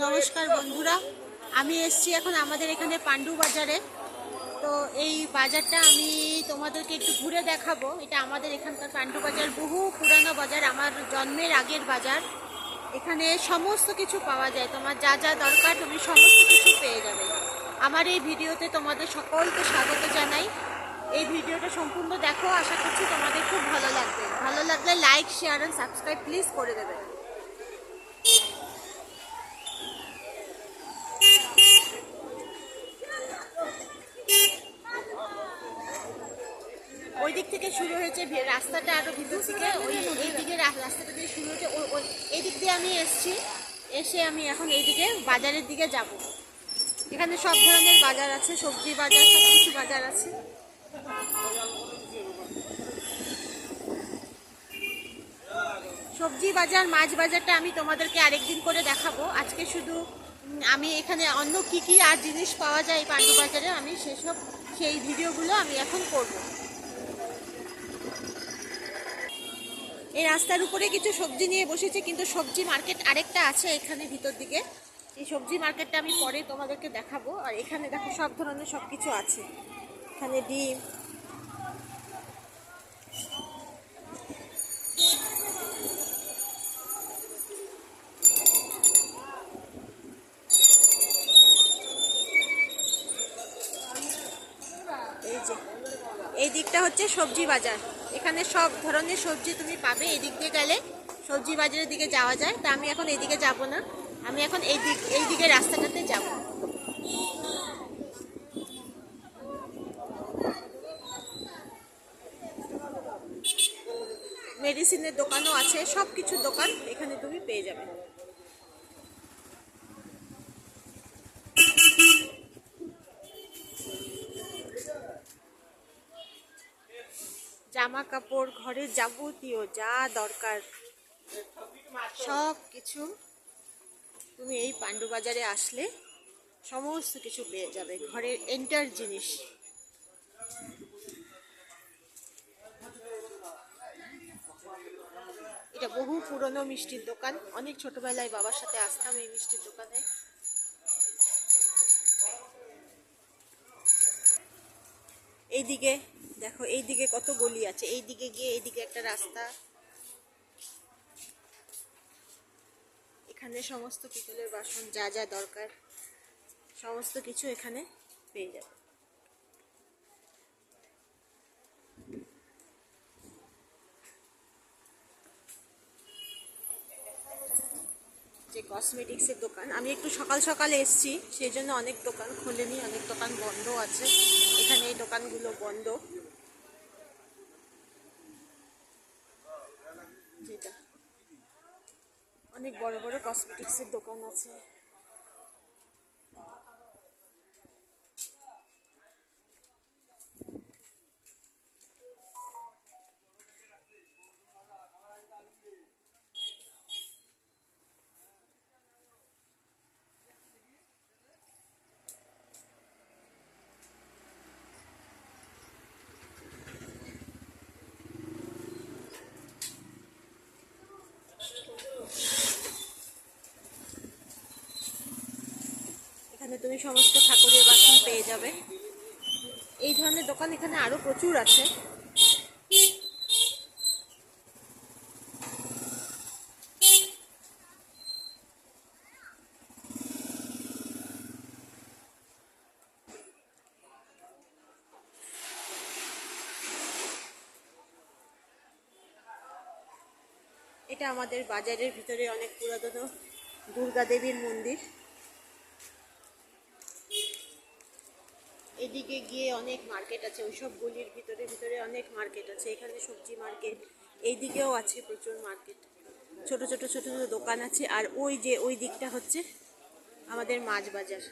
নমস্কার বন্ধুরা, আমি এসছি এখন আমাদের এখানে পাণ্ডু বাজারে। তো এই বাজারটা আমি তোমাদেরকে একটু ঘুরে দেখাবো। এটা আমাদের এখানকার পাণ্ডু বাজার, বহু পুরানো বাজার, আমার জন্মের আগের বাজার। এখানে সমস্ত কিছু পাওয়া যায়, তোমার যা যা দরকার তুমি সমস্ত কিছু পেয়ে যাবে। আমার এই ভিডিওতে তোমাদের সকলকে স্বাগত জানাই। এই ভিডিওটা সম্পূর্ণ দেখো, আশা করছি তোমাদের খুব ভালো লাগবে। ভালো লাগলে like, share and subscribe please করে দেবে। ওই দিক থেকে শুরু হয়েছে রাস্তাটা, আরো ভিতর থেকে এই দিকে রাস্তাটা দিয়ে শুরু হয়েছে। এই দিক দিয়ে আমি এসে আমি এখন এইদিকে বাজারের দিকে যাব। এখানে সব ধরনের বাজার আছে, সবজি বাজার, সব কিছু বাজার আছে। সবজি বাজার, মাছ বাজারটা আমি তোমাদেরকে আরেকদিন করে দেখাবো। আজকে শুধু আমি এখানে অন্য কি কি আর জিনিস পাওয়া যায় এই পাণ্ডু বাজারে, আমি সেই ভিডিওগুলো আমি এখন করব। এই রাস্তার উপরে কিছু সবজি নিয়ে বসেছে, কিন্তু সবজি মার্কেট আরেকটা আছে এখানে ভিতর দিকে। এই সবজি মার্কেটটা আমি পরে তোমাদেরকে দেখাবো। আর এখানে দেখো সব ধরনের সব কিছু আছে। এখানে ডিম, এই দিকটা হচ্ছে সবজি বাজার। এখানে সব ধরনের সবজি তুমি পাবে। এই দিক দিয়ে গেলে সবজি বাজারের দিকে যাওয়া যায়। তা আমি এখন এইদিকে যাব না, আমি এখন এই দিকে রাস্তাটাতে যাব। মেডিসিনের দোকানও আছে, সব কিছুর দোকান এখানে তুমি পেয়ে যাবে। জামা কাপড়, ঘরের যাবতীয় যা দরকার সব কিছু তুমি এই পাণ্ডু বাজারে আসলে সমস্ত কিছু পেয়ে যাবে, ঘরের এন্টার জিনিস। এটা বহু পুরনো মিষ্টির দোকান, অনেক ছোটবেলায় বাবার সাথে আসতাম এই মিষ্টির দোকানে। এইদিকে দেখো, এইদিকে কত গলি আছে, এইদিকে গিয়ে এইদিকে একটা রাস্তা। এখানে সমস্ত পিতলের বাসন যা যা দরকার সমস্ত কিছু এখানে পেয়ে যাবে। যে কসমেটিক্সের দোকান, আমি একটু সকাল সকালে এসেছি, সেই জন্য অনেক দোকান খোলেনি, অনেক দোকান বন্ধ আছে। এখানে এই দোকানগুলো বন্ধ। যেটা অনেক বড় বড় কসমেটিক্সের দোকান আছে। এখানে তুমি সমস্ত ঠাকুরের বাসন পেয়ে যাবে। এই ধরনের দোকান এখানে আরো প্রচুর আছে। এটা আমাদের বাজারের ভিতরে অনেক পুরাতন দুর্গা দেবীর মন্দির। এদিকে গিয়ে অনেক মার্কেট আছে, ওইসব গলির ভিতরে ভিতরে অনেক মার্কেট আছে। এখানে সবজি মার্কেট, এইদিকেও আছে প্রচুর মার্কেট, ছোট ছোট ছোট ছোট দোকান আছে। আর ওই দিকটা হচ্ছে আমাদের মাছ বাজার।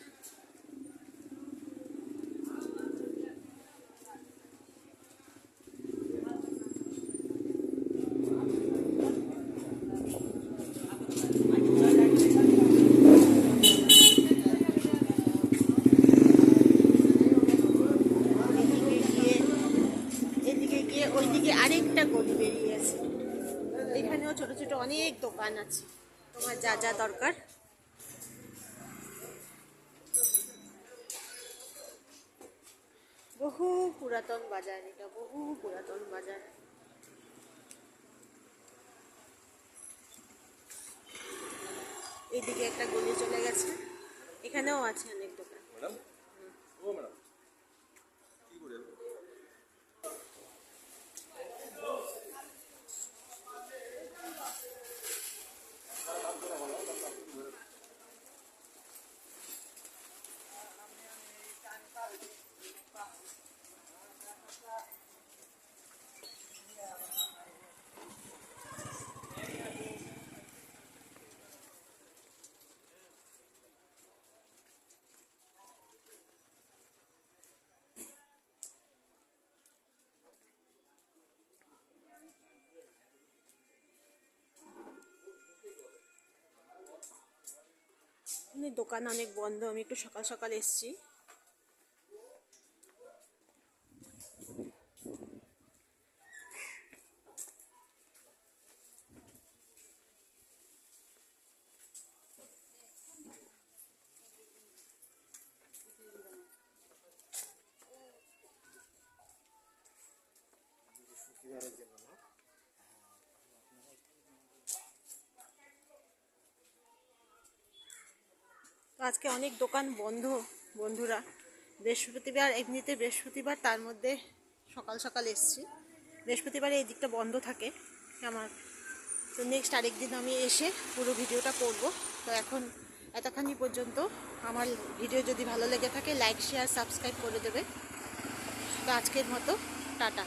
ওইদিকে আরেকটা গলি বেরিয়ে আছে, এখানেও ছোট ছোট অনেক দোকান আছে, তোমার যা যা দরকার বহু পুরাতন বাজার, এটা বহু পুরাতন বাজার। এইদিকে একটা গলি চলে গেছে, এখানেও আছে অনেক দোকান। দোকান অনেক বন্ধ, আমি একটু সকাল সকাল এসেছি। তো আজকে অনেক দোকান বন্ধ বন্ধুরা, বৃহস্পতিবার, এমনিতে বৃহস্পতিবার, তার মধ্যে সকাল সকাল এসেছি। বৃহস্পতিবারে এই দিকটা বন্ধ থাকে আমার। তো নেক্সট আরেকদিন আমি এসে পুরো ভিডিওটা করব। তো এখন এতখানি পর্যন্ত। আমার ভিডিও যদি ভালো লেগে থাকে লাইক শেয়ার সাবস্ক্রাইব করে দেবে। তো আজকের মতো টাটা।